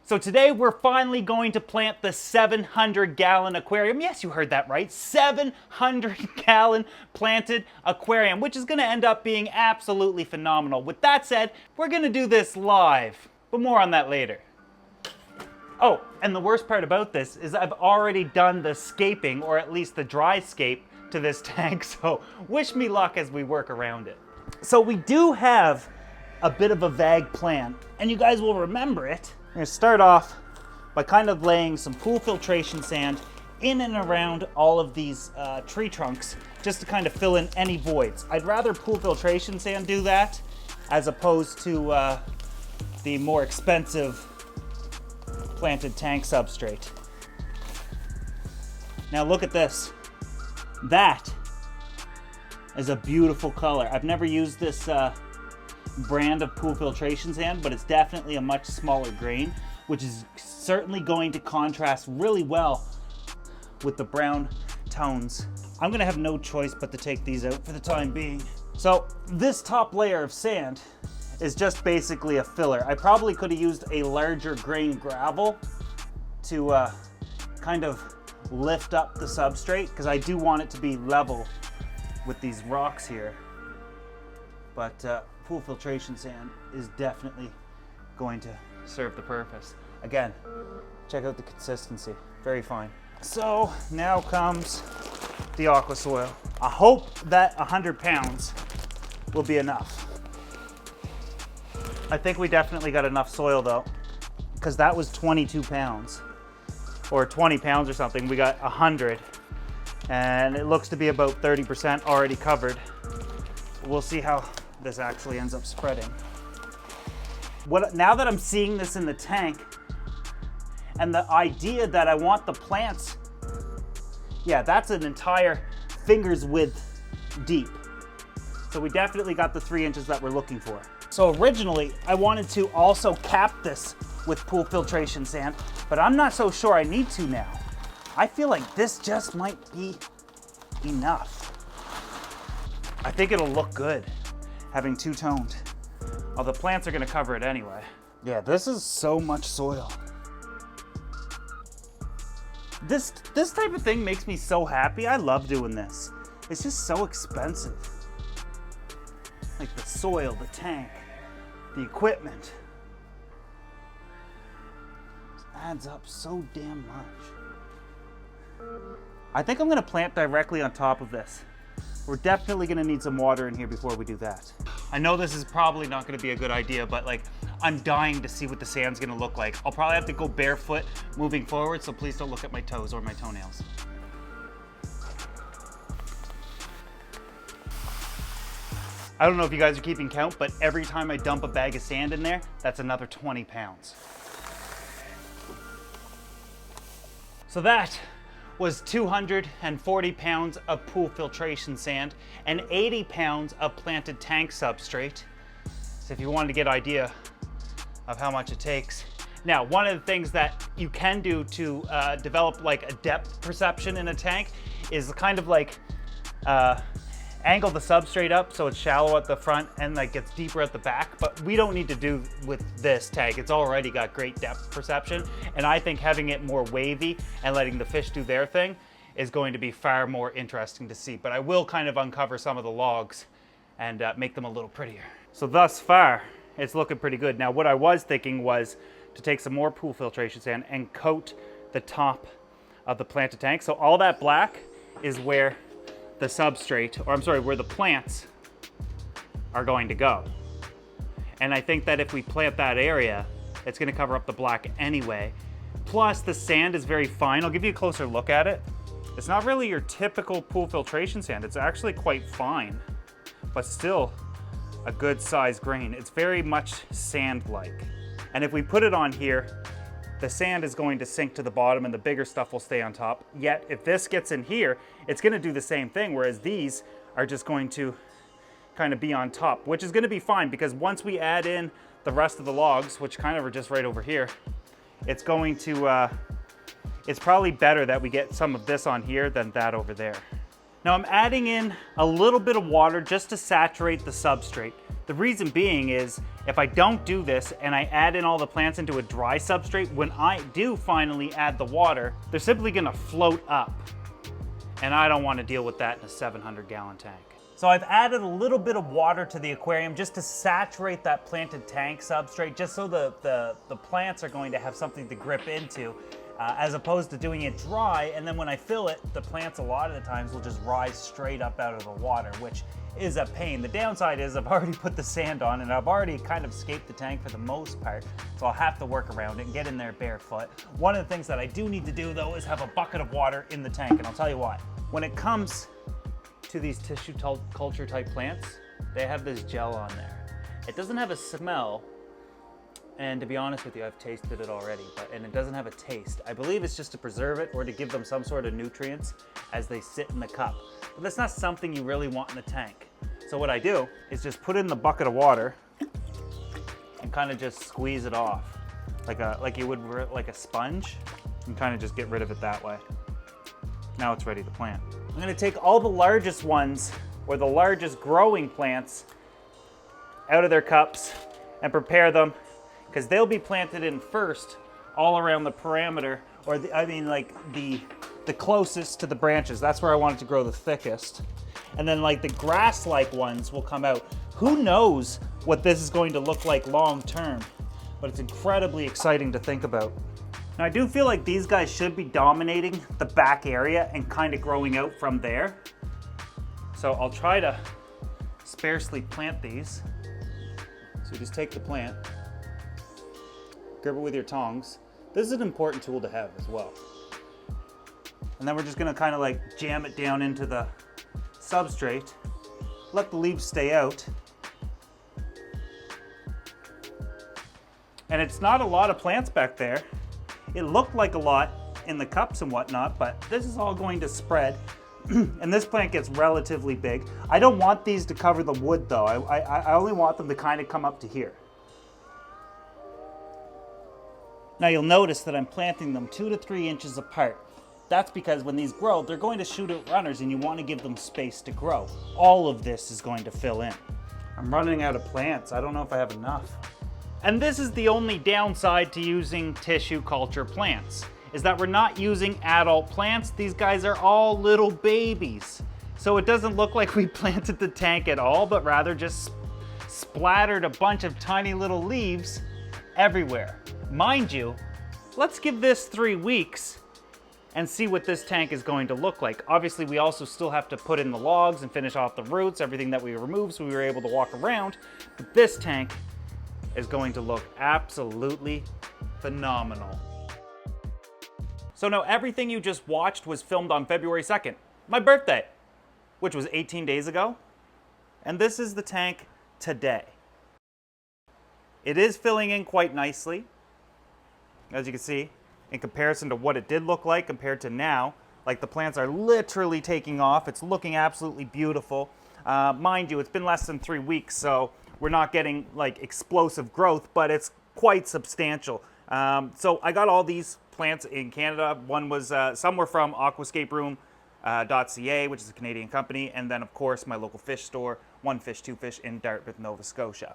So today we're finally going to plant the 700-gallon aquarium. Yes, you heard that right. 700-gallon planted aquarium, which is going to end up being absolutely phenomenal. With that said, we're going to do this live, but more on that later. Oh, and the worst part about this is I've already done the scaping, or at least the dry scape, to this tank, so wish me luck as we work around it. So we do have a bit of a vague plan, and you guys will remember it. We're gonna start off by kind of laying some pool filtration sand in and around all of these tree trunks, just to kind of fill in any voids. I'd rather pool filtration sand do that, as opposed to the more expensive planted tank substrate. Now look at this. That is a beautiful color. I've never used this brand of pool filtration sand, but it's definitely a much smaller grain, which is certainly going to contrast really well with the brown tones. I'm gonna have no choice but to take these out for the time being. So this top layer of sand is just basically a filler. I probably could have used a larger grain gravel to kind of lift up the substrate, because I do want it to be level with these rocks here. But pool filtration sand is definitely going to serve the purpose. Again, check out the consistency, very fine. So now comes the aqua soil. I hope that 100 pounds will be enough. I think we definitely got enough soil though, because that was 22 pounds or 20 pounds or something. We got 100 and it looks to be about 30% already covered. We'll see how this actually ends up spreading. Now that I'm seeing this in the tank, and the idea that I want the plants, yeah, that's an entire finger's width deep. So we definitely got the 3 inches that we're looking for. So originally, I wanted to also cap this with pool filtration sand, but I'm not so sure I need to now. I feel like this just might be enough. I think it'll look good having two-toned. Well, the plants are gonna cover it anyway. Yeah, this is so much soil. This type of thing makes me so happy. I love doing this. It's just so expensive. Like the soil, the tank, the equipment. It adds up so damn much. I think I'm gonna plant directly on top of this. We're definitely gonna need some water in here before we do that. I know this is probably not gonna be a good idea, but like, I'm dying to see what the sand's gonna look like. I'll probably have to go barefoot moving forward, so please don't look at my toes or my toenails. I don't know if you guys are keeping count, but every time I dump a bag of sand in there, that's another 20 pounds. So that was 240 pounds of pool filtration sand and 80 pounds of planted tank substrate. So if you wanted to get an idea of how much it takes. Now, one of the things that you can do to develop like a depth perception in a tank is kind of like angle the substrate up so it's shallow at the front and like gets deeper at the back, but we don't need to do with this tank. It's already got great depth perception, and I think having it more wavy and letting the fish do their thing is going to be far more interesting to see. But I will kind of uncover some of the logs and make them a little prettier. So thus far, it's looking pretty good. Now, what I was thinking was to take some more pool filtration sand and coat the top of the planted tank. So all that black is where the substrate, or I'm sorry, where the plants are going to go. And I think that if we plant that area, it's gonna cover up the black anyway. Plus the sand is very fine. I'll give you a closer look at it. It's not really your typical pool filtration sand. It's actually quite fine, but still a good size grain. It's very much sand-like. And if we put it on here, the sand is going to sink to the bottom and the bigger stuff will stay on top. Yet if this gets in here, it's gonna do the same thing, whereas these are just going to kind of be on top, which is gonna be fine, because once we add in the rest of the logs, which kind of are just right over here, it's going to, it's probably better that we get some of this on here than that over there. Now I'm adding in a little bit of water just to saturate the substrate. The reason being is if I don't do this and I add in all the plants into a dry substrate, when I do finally add the water, they're simply gonna float up. And I don't want to deal with that in a 700-gallon tank. So I've added a little bit of water to the aquarium just to saturate that planted tank substrate, just so the plants are going to have something to grip into, as opposed to doing it dry. And then when I fill it, the plants a lot of the times will just rise straight up out of the water, which is a pain. The downside is I've already put the sand on and I've already kind of escaped the tank for the most part, so I'll have to work around it and get in there barefoot. One of the things that I do need to do though is have a bucket of water in the tank, and I'll tell you why. When it comes to these tissue culture type plants, they have this gel on there. It doesn't have a smell, and to be honest with you, I've tasted it already, and it doesn't have a taste. I believe it's just to preserve it or to give them some sort of nutrients as they sit in the cup. But that's not something you really want in the tank. So what I do is just put it in the bucket of water and kind of just squeeze it off like you would like a sponge, and kind of just get rid of it that way. Now it's ready to plant. I'm gonna take all the largest ones, or the largest growing plants, out of their cups and prepare them, because they'll be planted in first all around the perimeter, or the closest to the branches. That's where I want it to grow the thickest. And then like the grass-like ones will come out. Who knows what this is going to look like long term, but it's incredibly exciting to think about. Now I do feel like these guys should be dominating the back area and kind of growing out from there. So I'll try to sparsely plant these. So you just take the plant, grab it with your tongs. This is an important tool to have as well. And then we're just gonna kind of like jam it down into the substrate, let the leaves stay out. And it's not a lot of plants back there. It looked like a lot in the cups and whatnot, but this is all going to spread. And this plant gets relatively big. I don't want these to cover the wood though. I only want them to kind of come up to here. Now you'll notice that I'm planting them 2 to 3 inches apart. That's because when these grow, they're going to shoot out runners and you want to give them space to grow. All of this is going to fill in. I'm running out of plants. I don't know if I have enough. And this is the only downside to using tissue culture plants, is that we're not using adult plants. These guys are all little babies. So it doesn't look like we planted the tank at all, but rather just splattered a bunch of tiny little leaves everywhere. Mind you, let's give this 3 weeks and see what this tank is going to look like. Obviously, we also still have to put in the logs and finish off the roots, everything that we removed, so we were able to walk around. But this tank is going to look absolutely phenomenal. So now everything you just watched was filmed on February 2nd, my birthday, which was 18 days ago. And this is the tank today. It is filling in quite nicely, as you can see, in comparison to what it did look like compared to now. Like the plants are literally taking off. It's looking absolutely beautiful. Mind you, it's been less than 3 weeks, so we're not getting like explosive growth, but it's quite substantial. So I got all these plants in Canada. One was, some were from aquascaperoom.ca, which is a Canadian company, and then of course my local fish store, One Fish, Two Fish in Dartmouth, Nova Scotia.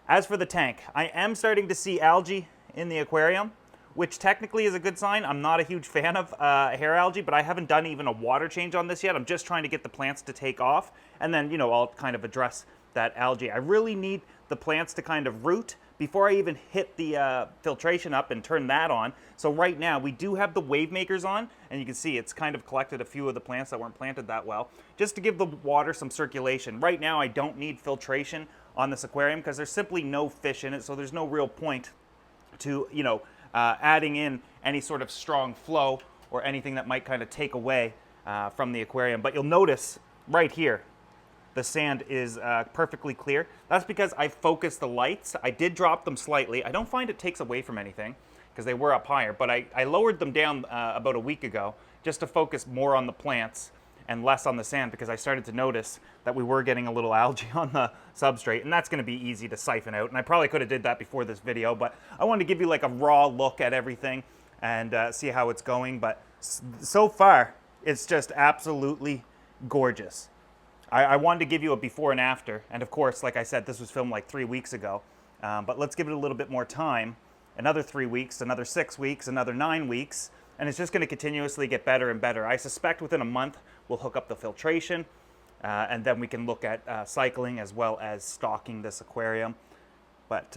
As for the tank, I am starting to see algae in the aquarium, which technically is a good sign. I'm not a huge fan of hair algae, but I haven't done even a water change on this yet. I'm just trying to get the plants to take off, and then, you know, I'll kind of address that algae. I really need the plants to kind of root before I even hit the filtration up and turn that on. So right now we do have the wave makers on, and you can see it's kind of collected a few of the plants that weren't planted that well, just to give the water some circulation. Right now I don't need filtration on this aquarium because there's simply no fish in it, so there's no real point to, you know, adding in any sort of strong flow or anything that might kind of take away from the aquarium. But you'll notice right here, the sand is perfectly clear. That's because I focused the lights. I did drop them slightly. I don't find it takes away from anything because they were up higher, but I lowered them down about a week ago just to focus more on the plants and less on the sand, because I started to notice that we were getting a little algae on the substrate, and that's gonna be easy to siphon out. And I probably could have did that before this video, but I wanted to give you like a raw look at everything and see how it's going. But so far, it's just absolutely gorgeous. I wanted to give you a before and after. And of course, like I said, this was filmed like 3 weeks ago. But let's give it a little bit more time. Another 3 weeks, another 6 weeks, another 9 weeks. And it's just going to continuously get better and better. I suspect within a month, we'll hook up the filtration. And then we can look at cycling as well as stocking this aquarium. But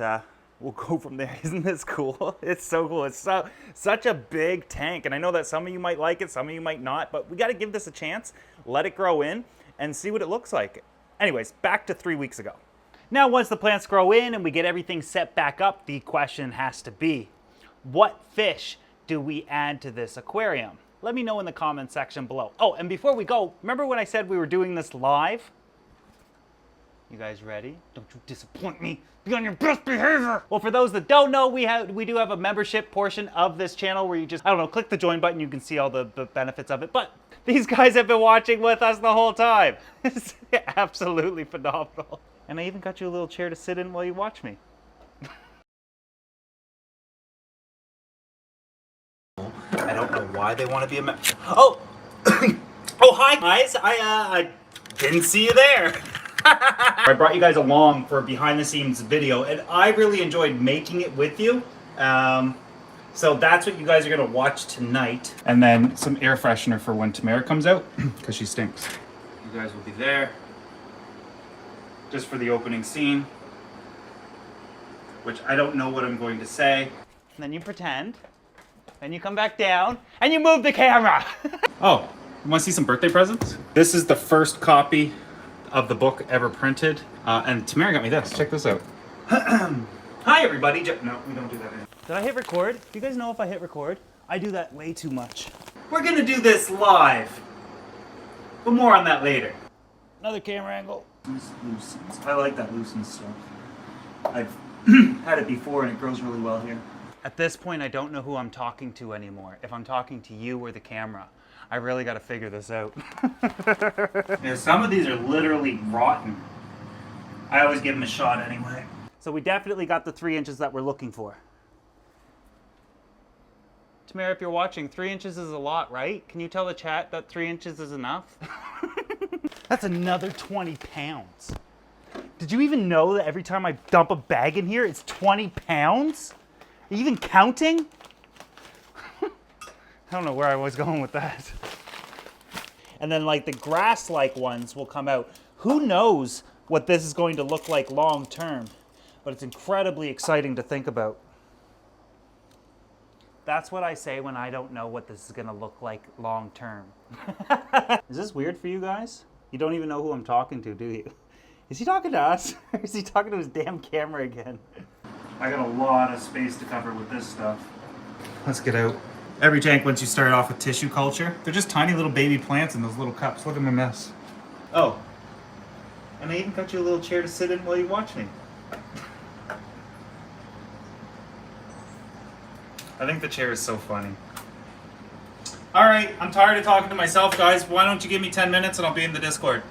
we'll go from there. Isn't this cool? It's so cool. It's such a big tank. And I know that some of you might like it, some of you might not. But we got to give this a chance, let it grow in, and see what it looks like. Anyways, back to 3 weeks ago. Now, once the plants grow in and we get everything set back up, the question has to be, what fish do we add to this aquarium? Let me know in the comment section below. Oh, and before we go, remember when I said we were doing this live? You guys ready? Don't you disappoint me. Be on your best behavior. Well, for those that don't know, we do have a membership portion of this channel where you just, I don't know, click the join button. You can see all the benefits of it. But these guys have been watching with us the whole time. It's absolutely phenomenal. And I even got you a little chair to sit in while you watch me. I don't know why they want to be a member. Oh! Oh, hi guys. I didn't see you there. I brought you guys along for a behind the scenes video and I really enjoyed making it with you. So that's what you guys are going to watch tonight. And then some air freshener for when Tamara comes out because she stinks. You guys will be there just for the opening scene, which I don't know what I'm going to say. And then you pretend, then you come back down and you move the camera. Oh, you want to see some birthday presents? This is the first copy of the book ever printed. And Tamara got me this. Check this out. Hi, everybody. No, we don't do that anymore. Did I hit record? Do you guys know if I hit record? I do that way too much. We're going to do this live. But more on that later. Another camera angle. Loosens. I like that loosens stuff. I've had it before and it grows really well here. At this point, I don't know who I'm talking to anymore. If I'm talking to you or the camera. I really got to figure this out. Yeah, some of these are literally rotten. I always give them a shot anyway. So we definitely got the 3 inches that we're looking for. Tamara, if you're watching, 3 inches is a lot, right? Can you tell the chat that 3 inches is enough? That's another 20 pounds. Did you even know that every time I dump a bag in here, it's 20 pounds? Are you even counting? I don't know where I was going with that. And then like the grass-like ones will come out. Who knows what this is going to look like long term, but it's incredibly exciting to think about. That's what I say when I don't know what this is gonna look like long term. Is this weird for you guys? You don't even know who I'm talking to, do you? Is he talking to us? Or is he talking to his damn camera again? I got a lot of space to cover with this stuff. Let's get out. Every tank, once you start off with tissue culture, they're just tiny little baby plants in those little cups. Look at my mess. Oh, and I even got you a little chair to sit in while you watch me. I think the chair is so funny. All right, I'm tired of talking to myself, guys. Why don't you give me 10 minutes and I'll be in the Discord.